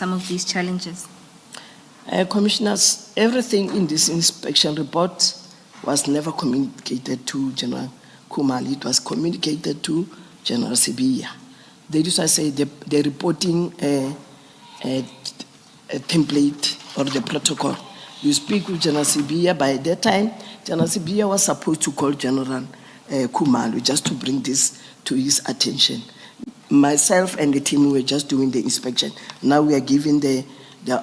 some of these challenges? Commissioners, everything in this inspection report was never communicated to General Khumalo. It was communicated to General Sibiya. That is why I say the reporting a template or the protocol. You speak with General Sibiya. By that time, General Sibiya was supposed to call General Khumalo just to bring this to his attention. Myself and the team were just doing the inspection. Now we are giving the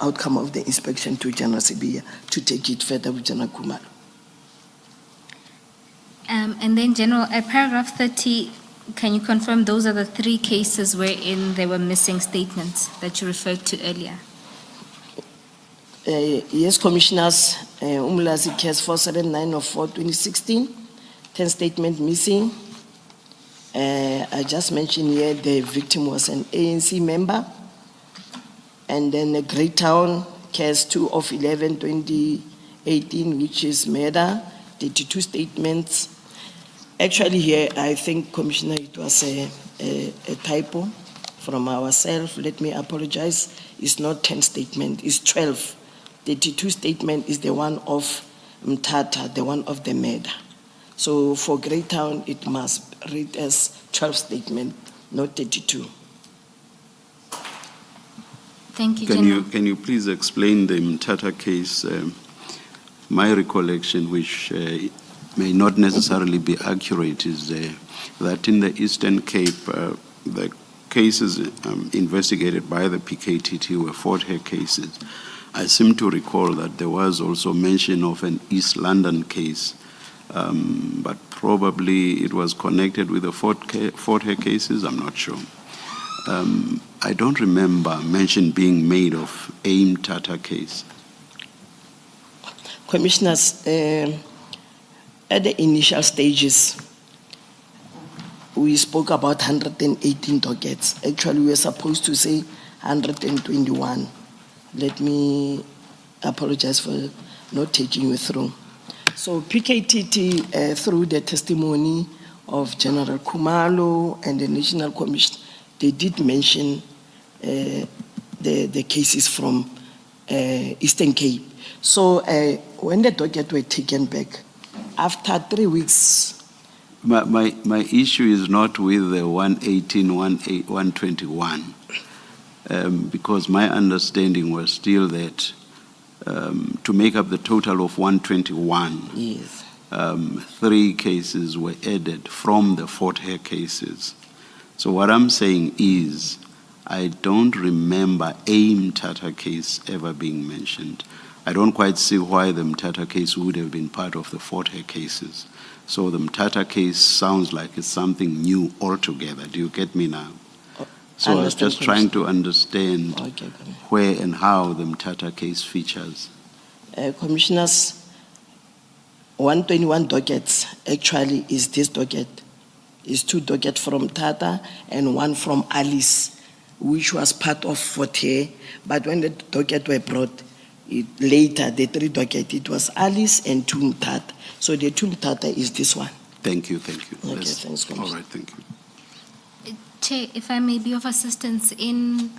outcome of the inspection to General Sibiya to take it further with General Khumalo. And then, General, at paragraph 30, can you confirm those are the 3 cases wherein there were missing statements that you referred to earlier? Yes, Commissioners, Mkhwanazi case 479 of 4/2016, 10 statement missing. I just mentioned here the victim was an ANC member. And then the Greytown case 2 of 11/2018, which is murder, 32 statements. Actually here, I think, Commissioner, it was a typo from ourselves. Let me apologize. It's not 10 statements, it's 12. 32 statement is the one of Mthatha, the one of the murder. So for Greytown, it must read as 12 statement, not 32. Thank you, General. Can you please explain the Mthatha case? My recollection, which may not necessarily be accurate, is that in the Eastern Cape, the cases investigated by the PKTT were Fort Hare cases. I seem to recall that there was also mention of an East London case, but probably it was connected with the Fort Hare cases, I'm not sure. I don't remember mention being made of a Mthatha case. Commissioners, at the initial stages, we spoke about 118 dockets. Actually, we were supposed to say 121. Let me apologize for not taking you through. So PKTT, through the testimony of General Khumalo and the National Commission, they did mention the cases from Eastern Cape. So when the docket were taken back, after 3 weeks. My issue is not with the 118, 121, because my understanding was still that to make up the total of 121, yes. 3 cases were added from the Fort Hare cases. So what I'm saying is, I don't remember a Mthatha case ever being mentioned. I don't quite see why the Mthatha case would have been part of the Fort Hare cases. So the Mthatha case sounds like it's something new altogether. Do you get me now? So I was just trying to understand where and how the Mthatha case features. Commissioners, 121 dockets actually is this docket. Is 2 dockets from Mthatha and 1 from Alice, which was part of Fort Hare. But when the docket were brought, later, the 3 dockets, it was Alice and 2 Mthatha. So the 2 Mthatha is this one. Thank you, thank you. Okay, thanks, Commissioner. All right, thank you. Chair, if I may be of assistance, in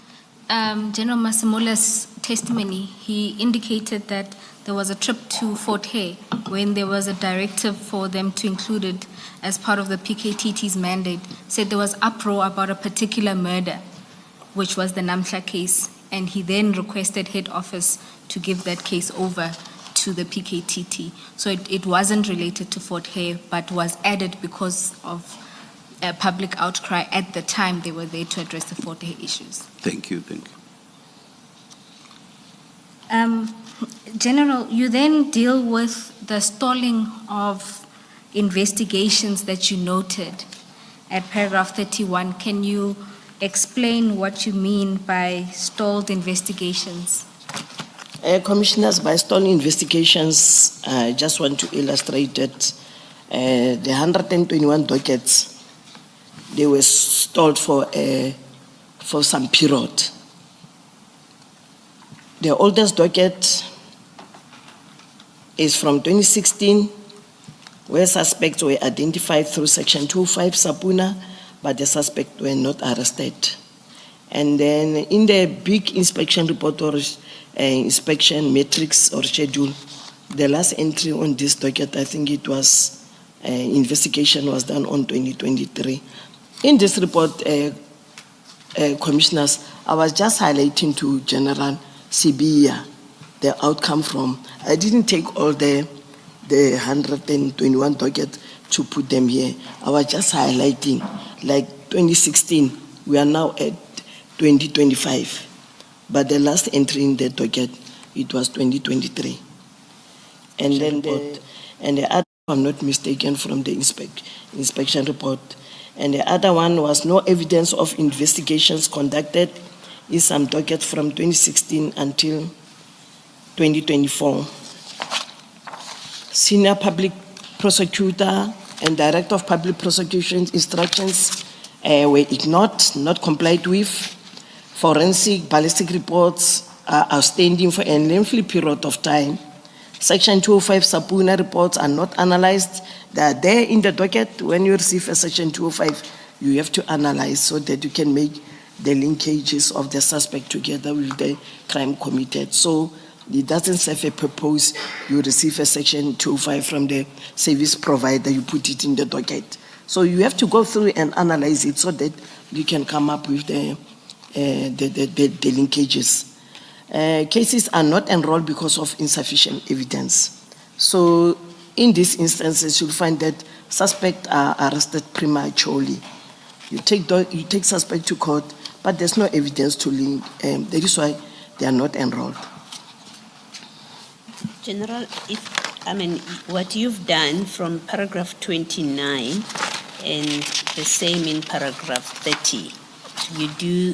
General Masimola's testimony, he indicated that there was a trip to Fort Hare when there was a directive for them to include it as part of the PKTT's mandate, said there was uproar about a particular murder, which was the Namla case, and he then requested head office to give that case over to the PKTT. So it wasn't related to Fort Hare, but was added because of a public outcry at the time they were there to address the Fort Hare issues. Thank you, thank you. General, you then deal with the stalling of investigations that you noted at paragraph 31. Can you explain what you mean by stalled investigations? Commissioners, by stalling investigations, I just want to illustrate that the 121 dockets, they were stalled for some period. The oldest docket is from 2016, where suspects were identified through Section 205 Sapuna, but the suspects were not arrested. And then in the big inspection report or inspection matrix or schedule, the last entry on this docket, I think it was investigation was done on 2023. In this report, commissioners, I was just highlighting to General Sibia the outcome from. I didn't take all the 121 docket to put them here. I was just highlighting, like 2016, we are now at 2025, but the last entry in the docket, it was 2023. And then the other, if I'm not mistaken, from the inspection report, and the other one was no evidence of investigations conducted in some dockets from 2016 until 2024. Senior public prosecutor and director of public prosecution's instructions were ignored, not complied with. Forensic ballistic reports are outstanding for a lengthy period of time. Section 205 subpoena reports are not analyzed. They are there in the docket. When you receive a Section 205, you have to analyze so that you can make the linkages of the suspect together with the crime committed. So it doesn't serve a purpose. You receive a Section 205 from the service provider, you put it in the docket. So you have to go through and analyze it so that you can come up with the linkages. Cases are not enrolled because of insufficient evidence. So in these instances, you'll find that suspects are arrested prematurely. You take suspect to court, but there's no evidence to link. That is why they are not enrolled. General, what you've done from paragraph 29 and the same in paragraph 30,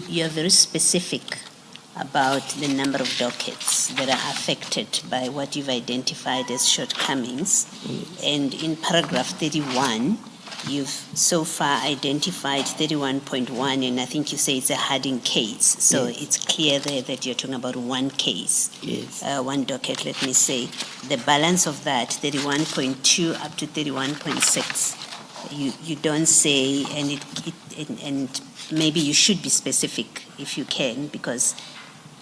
you're very specific about the number of dockets that are affected by what you've identified as shortcomings. Yes. And in paragraph 31, you've so far identified 31.1, and I think you say it's a hardened case. So yes. It's clear there that you're talking about one case, yes. One docket, let me say. The balance of that, 31.2 up to 31.6, you don't say, and maybe you should be specific if you can, because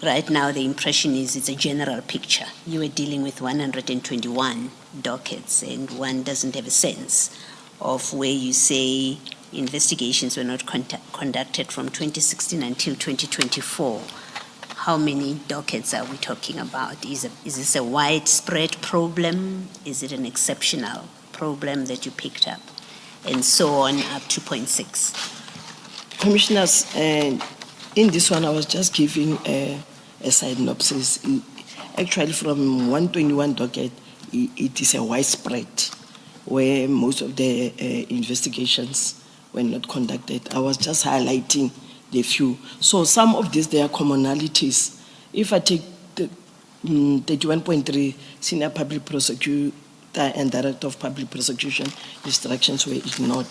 right now the impression is it's a general picture. You were dealing with 121 dockets, and one doesn't have a sense of where you say investigations were not conducted from 2016 until 2024. How many dockets are we talking about? Is this a widespread problem? Is it an exceptional problem that you picked up? And so on up to 0.6. Commissioners, in this one, I was just giving a synopsis. Actually, from 121 docket, it is a widespread where most of the investigations were not conducted. I was just highlighting the few. So some of these, there are commonalities. If I take the 31.3, senior public prosecutor and director of public prosecution, instructions were ignored.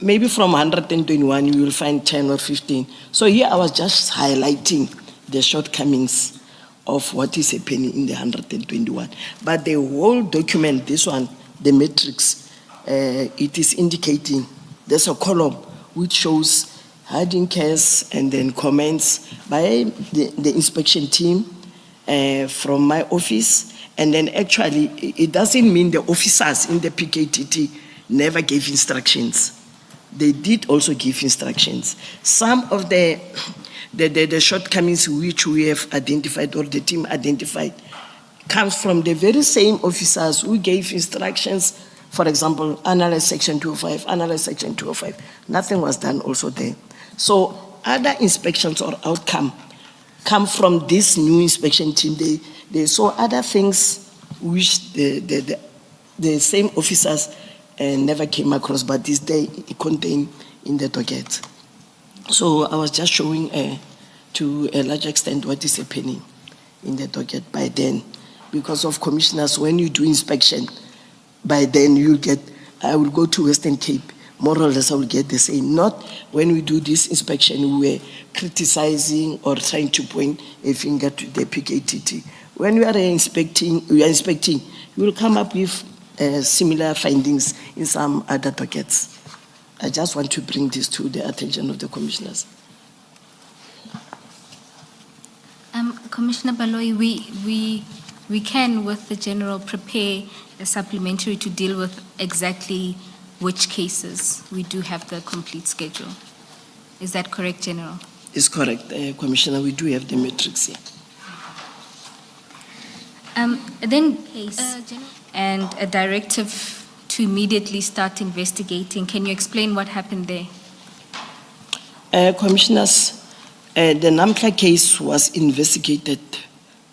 Maybe from 121, you will find 10 or 15. So here I was just highlighting the shortcomings of what is happening in the 121. But the whole document, this one, the matrix, it is indicating, there's a column which shows hiding case and then comments by the inspection team from my office. And then actually, it doesn't mean the officers in the PKTT never gave instructions. They did also give instructions. Some of the shortcomings which we have identified or the team identified comes from the very same officers who gave instructions. For example, analyze Section 205, analyze Section 205. Nothing was done also there. So other inspections or outcome come from this new inspection team. They saw other things which the same officers never came across, but this day contained in the docket. So I was just showing to a large extent what is happening in the docket by then. Because of commissioners, when you do inspection, by then you get, I will go to Western Cape, more or less I will get the same. Not when we do this inspection, we were criticizing or trying to point a finger to the PKTT. When we are inspecting, you will come up with similar findings in some other dockets. I just want to bring this to the attention of the commissioners. Commissioner Baloyi, we can, with the general, prepare a supplementary to deal with exactly which cases. We do have the complete schedule. Is that correct, General? It's correct, Commissioner. We do have the matrix here. Then, and a directive to immediately start investigating. Can you explain what happened there? Commissioners, the Namla case was investigated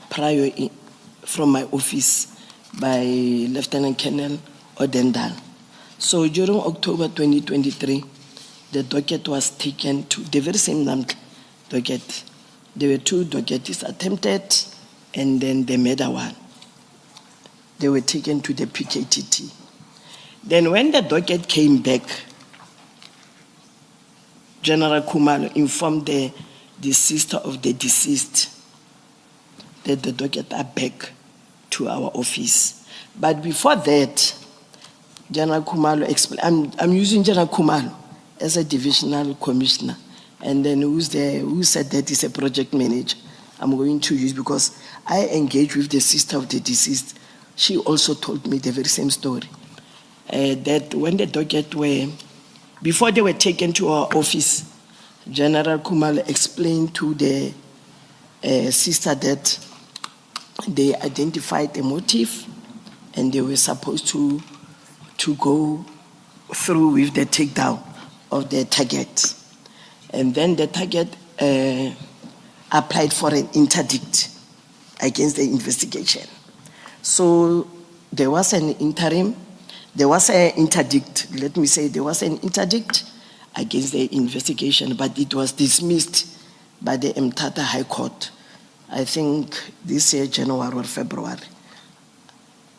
prior from my office by Lieutenant Colonel Odendal. So during October 2023, the docket was taken to the very same Namla docket. There were 2 dockets attempted, and then the murder one. They were taken to the PKTT. Then when the docket came back, General Khumalo informed the sister of the deceased that the docket are back to our office. But before that, General Khumalo explained, I'm using General Khumalo as a divisional commissioner, and then who said that is a project manager. I'm going to use, because I engaged with the sister of the deceased. She also told me the very same story. That when the docket before they were taken to our office, General Khumalo explained to the sister that they identified a motive and they were supposed to go through with the takedown of the target. And then the target applied for an interdict against the investigation. So there was an interim, there was an interdict, let me say there was an interdict against the investigation, but it was dismissed by the Mthatha High Court, I think this year, January or February.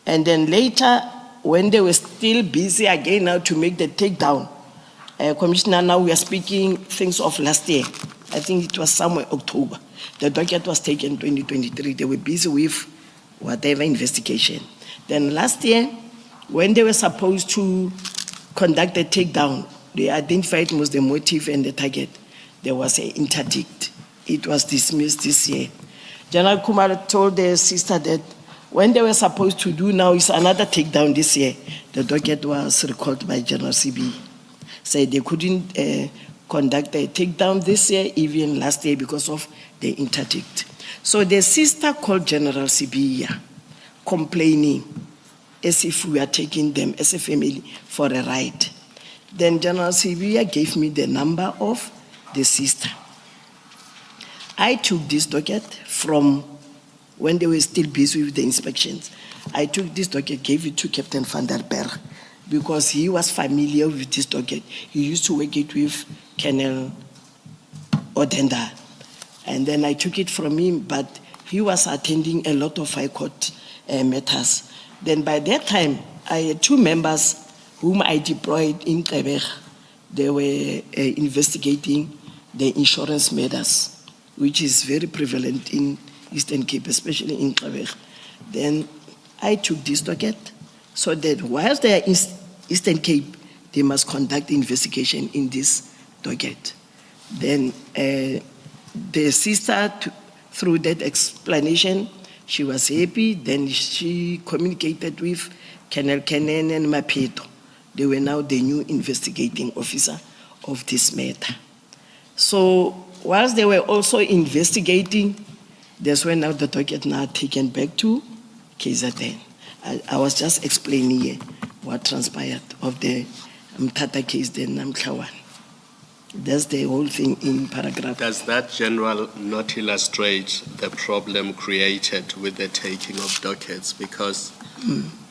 And then later, when they were still busy again now to make the takedown, Commissioner, now we are speaking things of last year. I think it was somewhere October. The docket was taken 2023. They were busy with whatever investigation. Then last year, when they were supposed to conduct a takedown, they identified most the motive and the target. There was an interdict. It was dismissed this year. General Khumalo told their sister that when they were supposed to do now is another takedown this year, the docket was recalled by General CB. Said they couldn't conduct a takedown this year, even last year, because of the interdict. So the sister called General Sibiya, complaining as if we are taking them as a family for a ride. Then General Sibiya gave me the number of the sister. I took this docket from when they were still busy with the inspections. I took this docket, gave it to Captain van der Berg, because he was familiar with this docket. He used to work it with Colonel Odenda. And then I took it from him, but he was attending a lot of high court matters. Then by that time, I had 2 members whom I deployed in Quebec. They were investigating the insurance matters, which is very prevalent in Eastern Cape, especially in Quebec. Then I took this docket so that whilst they are in Eastern Cape, they must conduct investigation in this docket. Then the sister, through that explanation, she was happy. Then she communicated with Colonel Kenen and Mapeto. They were now the new investigating officer of this matter. So whilst they were also investigating, that's when now the docket now taken back to KZN. I was just explaining here what transpired of the Mthatha case, the Namla one. That's the whole thing in paragraph. Does that, General, not illustrate the problem created with the taking of dockets? Because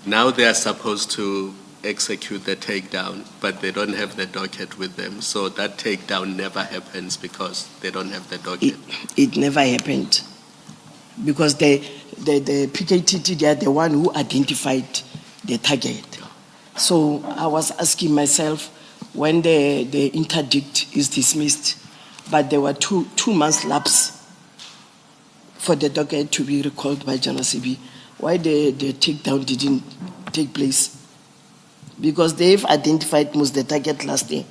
now they are supposed to execute the takedown, but they don't have the docket with them. So that takedown never happens because they don't have the docket. It never happened because the PKTT, they are the one who identified the target. So I was asking myself, when the interdict is dismissed, but there were two months lapse for the docket to be recalled by General CB, why the takedown didn't take place? Because they've identified most the target last year.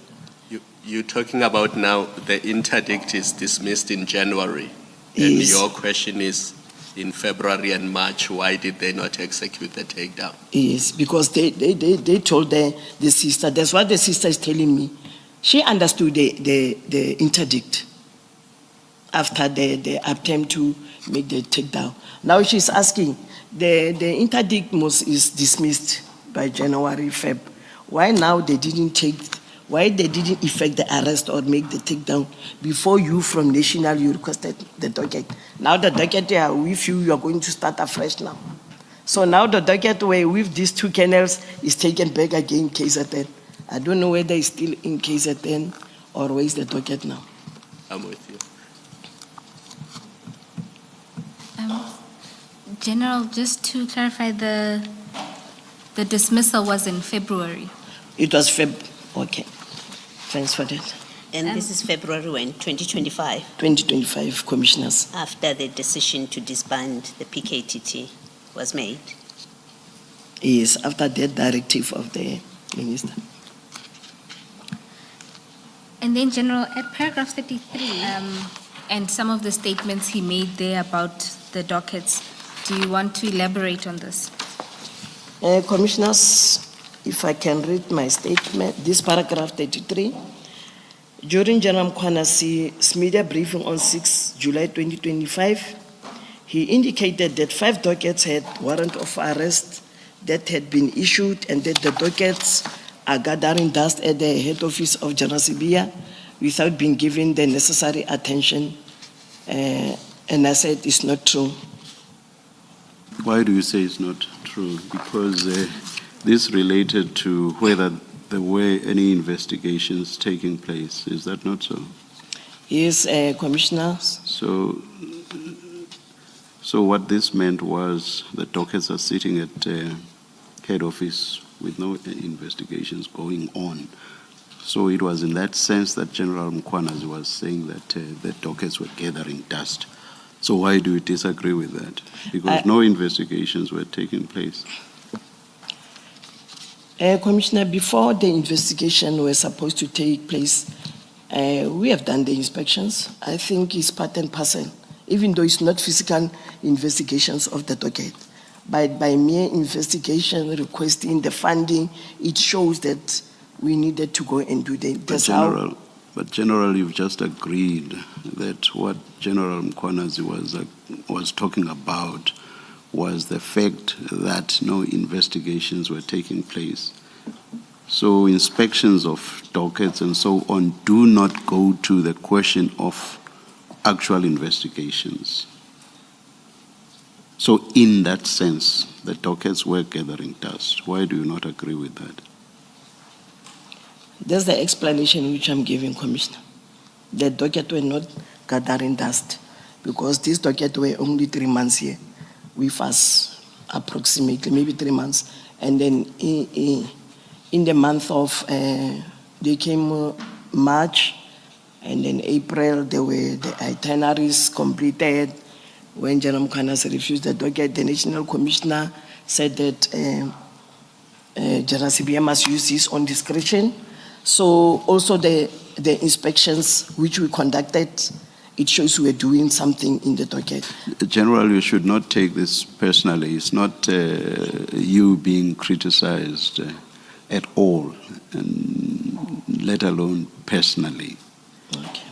You're talking about now the interdict is dismissed in January. And Yes. your question is, in February and March, why did they not execute the takedown? Yes, because they told the sister, that's what the sister is telling me. She understood the interdict after the attempt to make the takedown. Now she's asking, the interdict is dismissed by January, Feb. Why now why they didn't effect the arrest or make the takedown before you from National, you requested the docket. Now the docket with you are going to start afresh now. So now the docket with these two kennels is taken back again KZN. I don't know whether it's still in KZN or where is the docket now. I'm with you. General, just to clarify, the dismissal was in February. It was Feb, okay. Thanks for that. And this is February when, 2025, 2025 commissioners. after the decision to disband the PKTT was made. Yes, after that directive of the minister. And then, General, at paragraph 33, and some of the statements he made there about the dockets, do you want to elaborate on this? Commissioners, if I can read my statement, this paragraph 33. During General Mkhwanazi's media briefing on 6 July 2025, he indicated that 5 dockets had warrant of arrest that had been issued and that the dockets are gathering dust at the head office of General Sibia without being given the necessary attention. And I said it's not true. Why do you say it's not true? Because this related to whether there were any investigations taking place. Is that not so? Yes, commissioners. So what this meant was the dockets are sitting at head office with no investigations going on. So it was in that sense that General Mkhwanazi was saying that the dockets were gathering dust. So why do you disagree with that? Because no investigations were taking place. Commissioner, before the investigation was supposed to take place, we have done the inspections. I think it's part and parcel, even though it's not physical investigations of the docket. But by mere investigation, requesting the funding, it shows that we needed to go and do the. But General, you've just agreed that what General Mkhwanazi was talking about was the fact that no investigations were taking place. So inspections of dockets and so on do not go to the question of actual investigations. So in that sense, the dockets were gathering dust. Why do you not agree with that? That's the explanation which I'm giving, Commissioner. The docket were not gathering dust because this docket were only 3 months here with us, approximately, maybe 3 months. And then in the month of, they came March, and then April, there were the itineraries completed. When General Mkhwanazi refused the docket, the National Commissioner said that General CBM must use his own discretion. So also the inspections which we conducted, it shows we are doing something in the docket. General, you should not take this personally. It's not you being criticized at all, and let alone personally. Okay.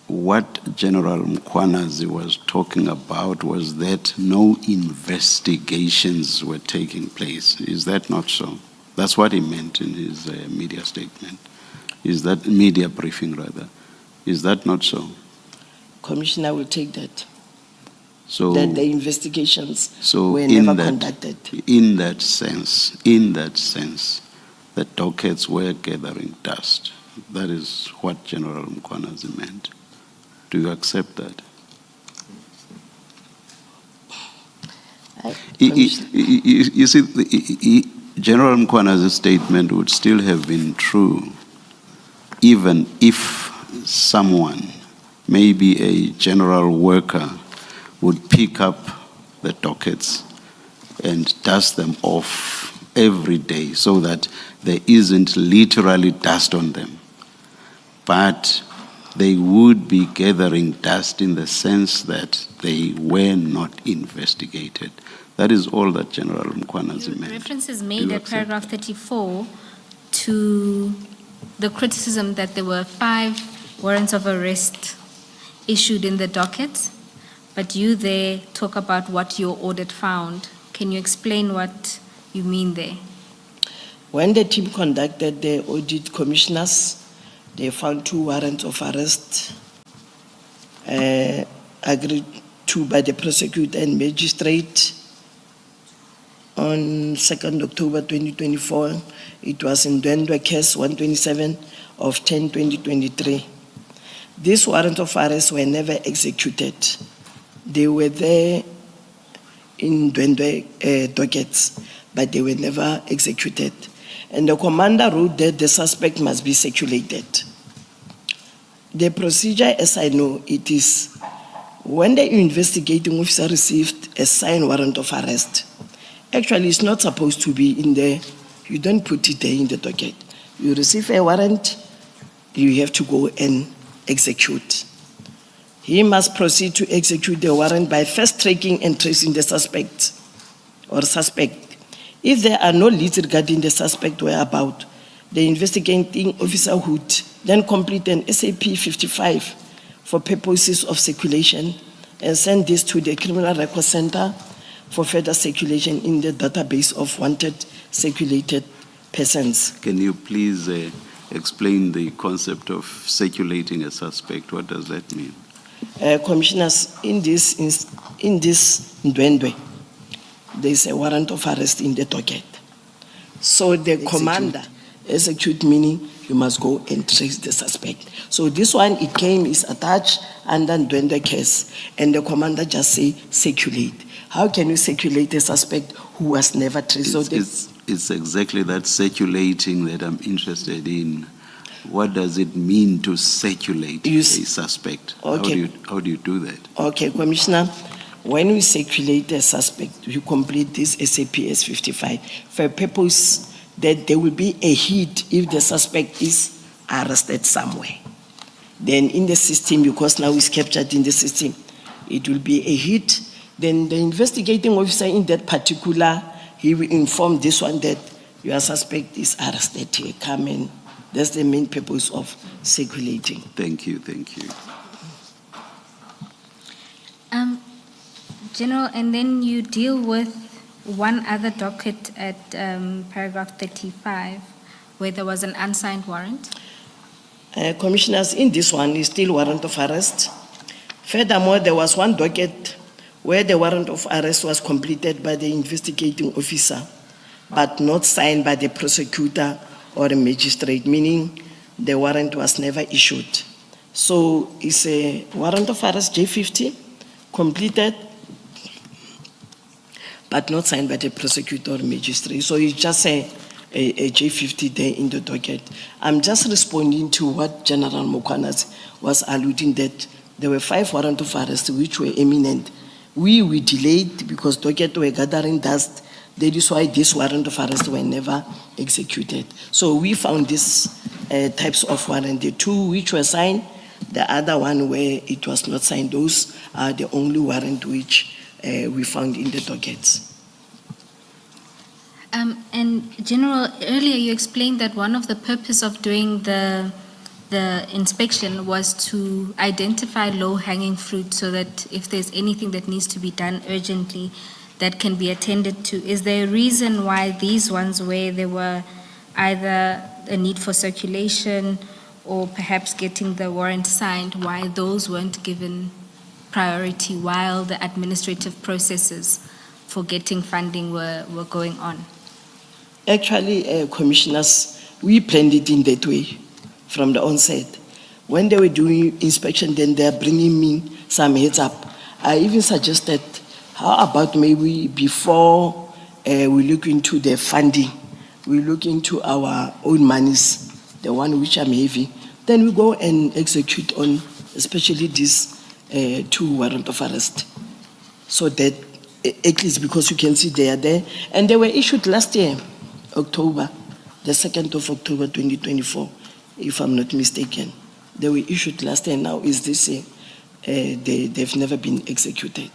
What General Mkhwanazi was talking about was that no investigations were taking place. Is that not so? That's what he meant in his media statement. Is that media briefing, rather? Is that not so? Commissioner will take that. So that the investigations were never conducted. In that sense, the dockets were gathering dust. That is what General Mkhwanazi meant. Do you accept that? You see, General Mkhwanazi's statement would still have been true even if someone, maybe a general worker, would pick up the dockets and dust them off every day so that there isn't literally dust on them. but they would be gathering dust in the sense that they were not investigated. That is all that General Mkhwanazi meant. Reference is Do made you at accept? paragraph 34 to the criticism that there were 5 warrants of arrest issued in the docket, but you there talk about what your audit found. Can you explain what you mean there? When the team conducted the audit, commissioners, they found 2 warrants of arrest agreed to by the prosecutor and magistrate on 2nd October 2024. It was in Dwendwe case 127 of 10/2023. These warrants of arrest were never executed. They were there in Dwendwe dockets, but they were never executed. And the commander wrote that the suspect must be circulated. The procedure, as I know, it is when the investigating officer received a signed warrant of arrest, actually it's not supposed to be in there. You don't put it there in the docket. You receive a warrant, you have to go and execute. He must proceed to execute the warrant by first tracking and tracing the suspect or suspect. If there are no leads regarding the suspect whereabout, the investigating officer would then complete an SAP 55 for purposes of circulation and send this to the Criminal Record Center for further circulation in the database of wanted circulated persons. Can you please explain the concept of circulating a suspect? What does that mean? Commissioners, in this Ndwendwe, there is a warrant of arrest in the docket. So the commander, execute meaning you must go and trace the suspect. So this one, it came, is attached under Ndwendwe case, and the commander just say circulate. How can you circulate a suspect who was never traced? It's exactly that circulating that I'm interested in. What does it mean to circulate a suspect? Okay. How do you do that? Okay, Commissioner, when we circulate a suspect, we complete this SAPS 55 for a purpose that there will be a hit if the suspect is arrested somewhere. Then in the system, because now it's captured in the system, it will be a hit. Then the investigating officer in that particular, he will inform this one that your suspect is arrested here. Come in. That's the main purpose of circulating. Thank you, thank you. General, and then you deal with one other docket at paragraph 35, where there was an unsigned warrant. Commissioners, in this one is still warrant of arrest. Furthermore, there was one docket where the warrant of arrest was completed by the investigating officer, but not signed by the prosecutor or a magistrate, meaning the warrant was never issued. So it's a warrant of arrest J50, completed, but not signed by the prosecutor or magistrate. So it's just a J50 there in the docket. I'm just responding to what General Mkhwanazi was alluding, that there were 5 warrants of arrest which were imminent. We delayed because docket were gathering dust. That is why this warrant of arrest were never executed. So we found these types of warrant, the 2 which were signed, the other one where it was not signed. Those are the only warrant which we found in the dockets. And General, earlier you explained that one of the purpose of doing the inspection was to identify low-hanging fruit so that if there's anything that needs to be done urgently, that can be attended to. Is there a reason why these ones where there were either a need for circulation or perhaps getting the warrant signed, why those weren't given priority while the administrative processes for getting funding were going on? Actually, commissioners, we planned it in that way from the onset. When they were doing inspection, then they're bringing me some heads up. I even suggested, how about maybe before we look into the funding, we look into our own monies, the one which I'm having, then we go and execute on especially these 2 warrant of arrest. So that, at least because you can see they are there, and they were issued last year, October, the 2nd of October 2024, if I'm not mistaken. they were issued last year, now is this year, they've never been executed.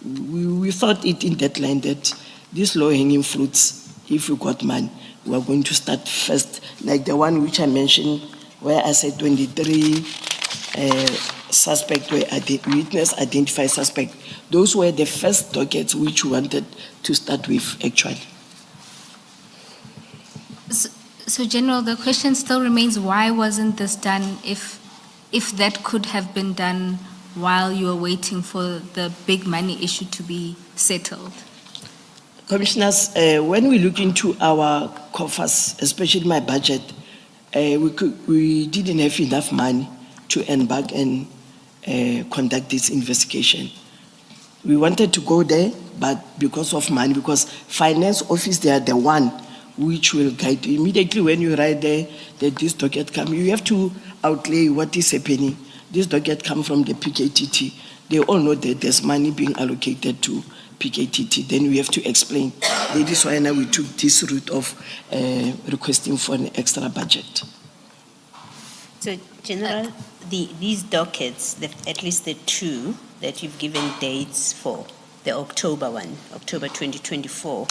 We thought it in that line that these low-hanging fruits, if we got money, we are going to start first, like the one which I mentioned, where I said 23 suspect were witness identified suspect. Those were the first dockets which we wanted to start with, actually. So, General, the question still remains, why wasn't this done if that could have been done while you were waiting for the big money issue to be settled? Commissioners, when we look into our coffers, especially my budget, we didn't have enough money to embark and conduct this investigation. We wanted to go there, but because of money, because finance office, they are the one which will guide you. Immediately when you write there that this docket come, you have to outlay what is happening. This docket come from the PKTT. They all know that there's money being allocated to PKTT. Then we have to explain. That is why now we took this route of requesting for an extra budget. So, General, these dockets, at least the two that you've given dates for, the October one, October 2024,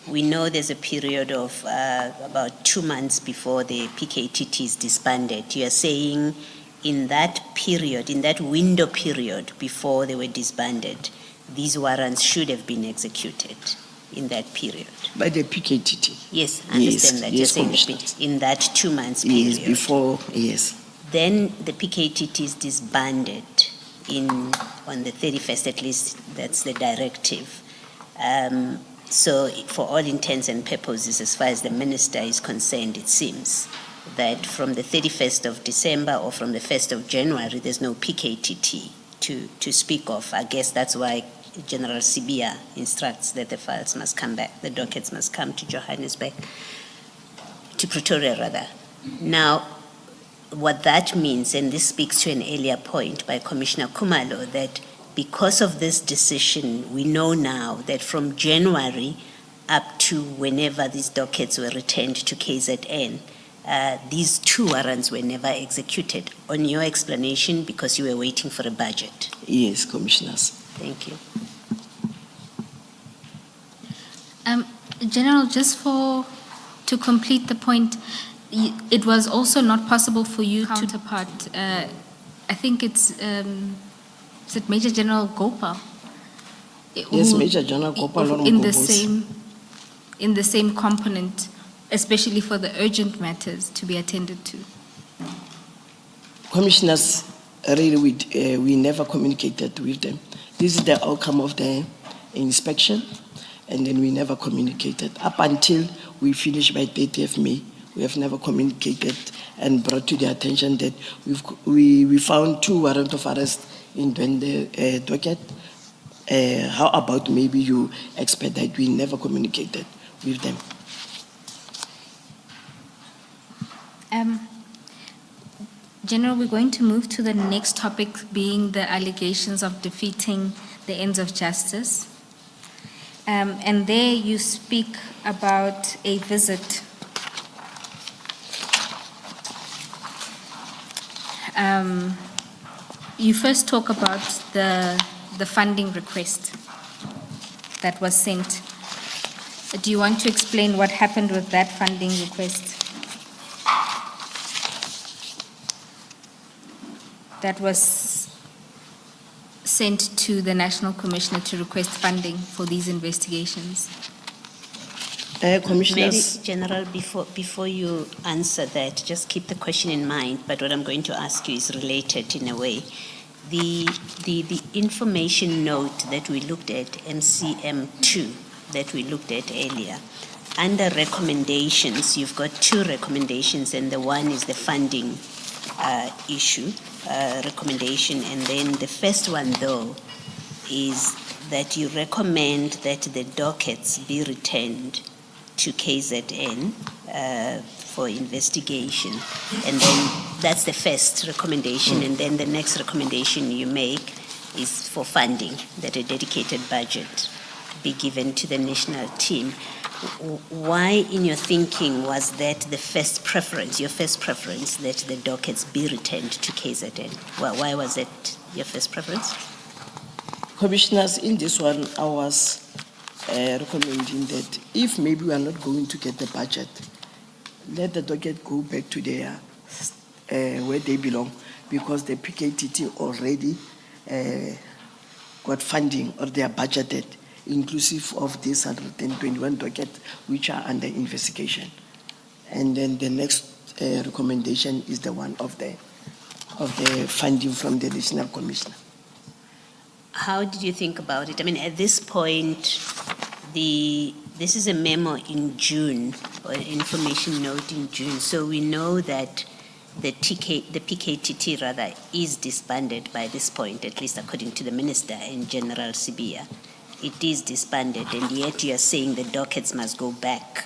we know there's a period of about 2 months before the PKTT is disbanded. You are saying in that period, in that window period before they were disbanded, these warrants should have been executed in that period. By the PKTT? Yes, I understand that. You're saying in that 2 months period. Yes, before, yes. Then the PKTT is disbanded on the 31st, at least that's the directive. So for all intents and purposes, as far as the minister is concerned, it seems that from the 31st of December or from the 1st of January, there's no PKTT to speak of. I guess that's why General Sibia instructs that the files must come back, the dockets must come to Johannesburg, to Pretoria rather. Now, what that means, and this speaks to an earlier point by Commissioner Khumalo, that because of this decision, we know now that from January up to whenever these dockets were returned to KZN, these two warrants were never executed. On your explanation, because you were waiting for a budget. Yes, Commissioners. Thank you. General, just to complete the point, it was also not possible for you counterpart, I think it's, is it Major General Gopal? Yes, Major General Gopal. In the same component, especially for the urgent matters to be attended to. Commissioners, really, we never communicated with them. This is the outcome of the inspection, and then we never communicated. Up until we finished by 30th May, we have never communicated and brought to their attention that we found 2 warrants of arrest in the docket. How about maybe you expedite? We never communicated with them. General, we're going to move to the next topic, being the allegations of defeating the ends of justice. And there you speak about a visit. You first talk about the funding request that was sent. Do you want to explain what happened with that funding request? That was sent to the National Commissioner to request funding for these investigations. Commissioners. Maybe, General, before you answer that, just keep the question in mind, but what I'm going to ask you is related in a way. The information note that we looked at, MCM2, that we looked at earlier, under recommendations, you've got 2 recommendations, and the one is the funding issue recommendation, and then the first one, though, is that you recommend that the dockets be returned to KZN for investigation. And then that's the first recommendation, and then the next recommendation you make is for funding, that a dedicated budget be given to the national team. Why in your thinking was that the first preference, your first preference, that the dockets be returned to KZN? Why was it your first preference? Commissioners, in this one, I was recommending that if maybe we are not going to get the budget, let the docket go back to their where they belong, because the PKTT already got funding, or they are budgeted, inclusive of this 121 docket which are under investigation. And then the next recommendation is the one of the funding from the National Commissioner. How did you think about it? I mean, at this point, this is a memo in June, or an information note in June, so we know that the PKTT rather is disbanded by this point, at least according to the Minister and General Sibia. It is disbanded, and yet you are saying the dockets must go back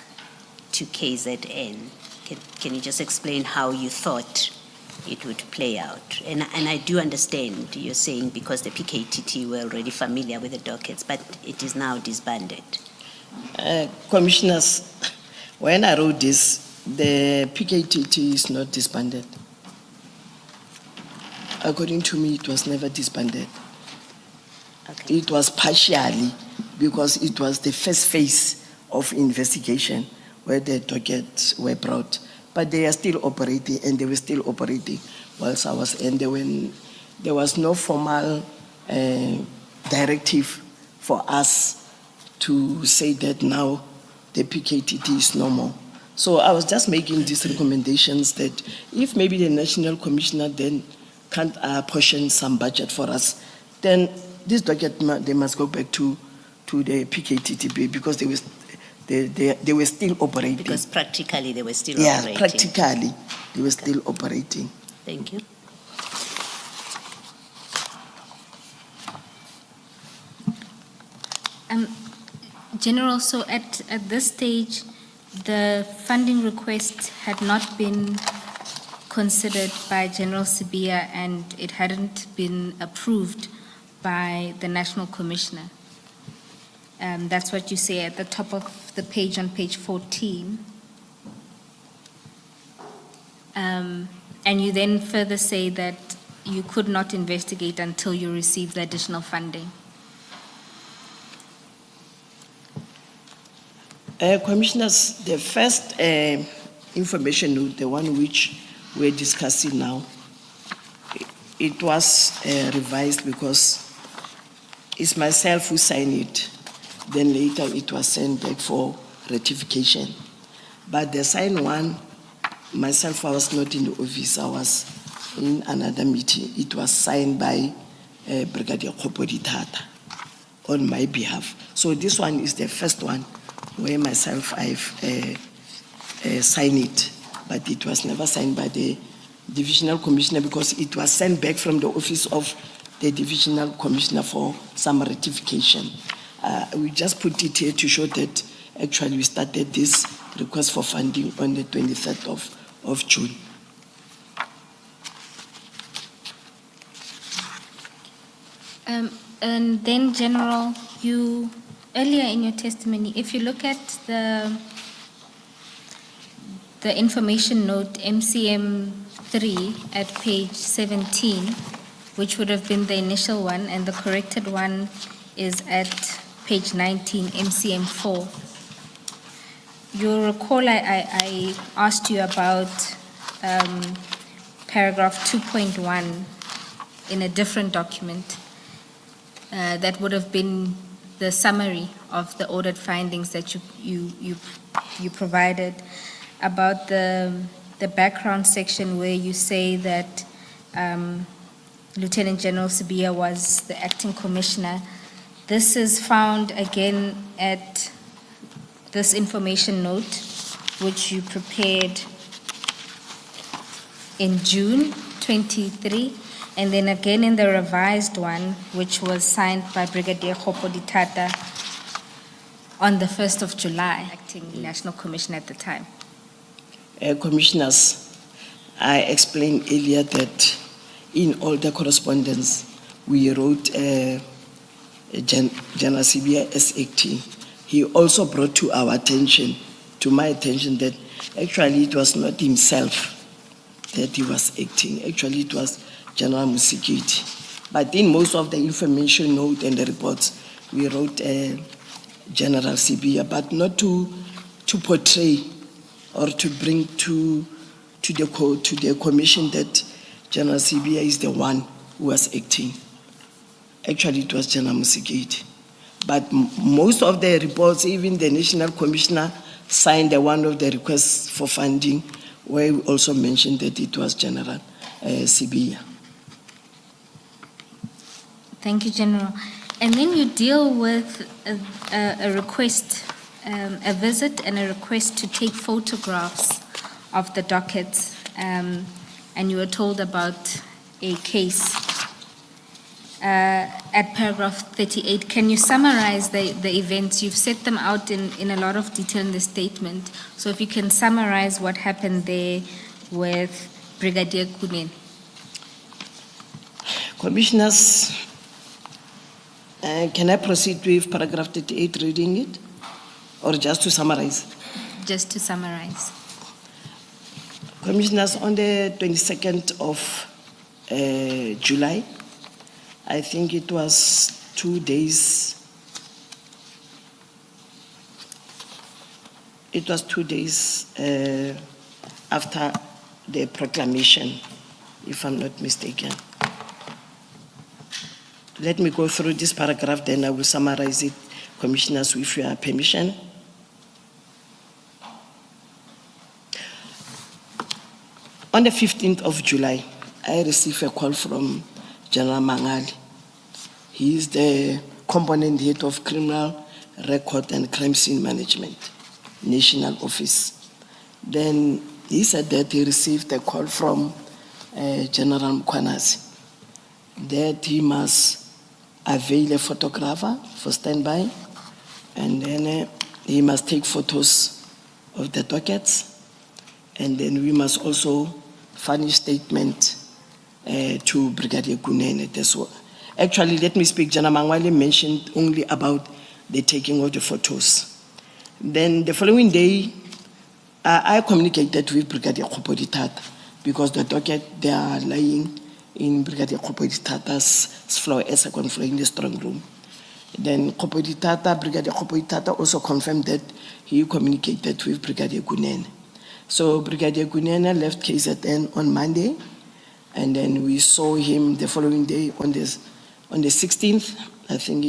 to KZN. Can you just explain how you thought it would play out? And I do understand you're saying because the PKTT were already familiar with the dockets, but it is now disbanded. Commissioners, when I wrote this, the PKTT is not disbanded. According to me, it was never disbanded. Okay. It was partially, because it was the first phase of investigation where the dockets were brought. But they are still operating, and they were still operating whilst I was, and when there was no formal directive for us to say that now the PKTT is no more. So I was just making these recommendations that if maybe the National Commissioner then can't apportion some budget for us, then this docket, they must go back to the PKTT because they were still operating. Because practically they were still operating. Yeah, practically they were still operating. Thank you. General, so at this stage, the funding request had not been considered by General Sibia, and it hadn't been approved by the National Commissioner. That's what you say at the top of the page on page 14. And you then further say that you could not investigate until you received the additional funding. Commissioners, the first information note, the one which we're discussing now, it was revised because it's myself who signed it. Then later it was sent back for ratification. But the signed one, myself, I was not in the office, I was in another meeting. It was signed by Brigadier Tata on my behalf. So this one is the first one where myself, I've signed it, but it was never signed by the Divisional Commissioner because it was sent back from the office of the Divisional Commissioner for some ratification. We just put it here to show that actually we started this request for funding on the 23rd of June. And then, General, you earlier in your testimony, if you look at the information note MCM 3 at page 17, which would have been the initial one, and the corrected one is at page 19, MCM 4. You'll recall I asked you about paragraph 2.1 in a different document. That would have been the summary of the audit findings that you provided about the background section where you say that Lieutenant General Sibia was the acting commissioner. This is found again at this information note, which you prepared in June 23, and then again in the revised one, which was signed by Brigadier Tata on the 1st of July, acting National Commissioner at the time. Commissioners, I explained earlier that in all the correspondence, we wrote General Sibia as acting. he also brought to our attention, to my attention, that actually it was not himself that he was acting. Actually, it was General Mkhwanazi. But in most of the information note and the reports, we wrote General Sibia, but not to portray or to bring to the commission that General Sibia is the one who was acting. Actually, it was General Mkhwanazi. But most of the reports, even the National Commissioner signed one of the requests for funding, where we also mentioned that it was General Sibia. Thank you, General. And then you deal with a request, a visit and a request to take photographs of the dockets, and you were told about a case at paragraph 38. Can you summarize the events? You've set them out in a lot of detail in the statement. So if you can summarize what happened there with Brigadier Kunene. Commissioners, can I proceed with paragraph 38, reading it? Or just to summarize? Just to summarize. Commissioners, on the 22nd of July, I think it was 2 days. It was 2 days after the proclamation, if I'm not mistaken. Let me go through this paragraph, then I will summarize it, Commissioners, with your permission. On the 15th of July, I received a call from General Mangali. He is the component head of Criminal Record and Crime Scene Management, National Office. Then he said that he received a call from General Mkhwanazi that he must avail a photographer for standby, and then he must take photos of the dockets, and then we must also furnish statement to Brigadier Kunene. Actually, let me speak. General Mangwale mentioned only about the taking of the photos. Then the following day, I communicated with Brigadier Khopoditata because the docket, they are lying in Brigadier Khopoditata's floor, second floor in the strong room. Then Brigadier Khopoditata also confirmed that he communicated with Brigadier Kunene. So Brigadier Kunene left KZN on Monday, and then we saw him the following day on the 16th, I think it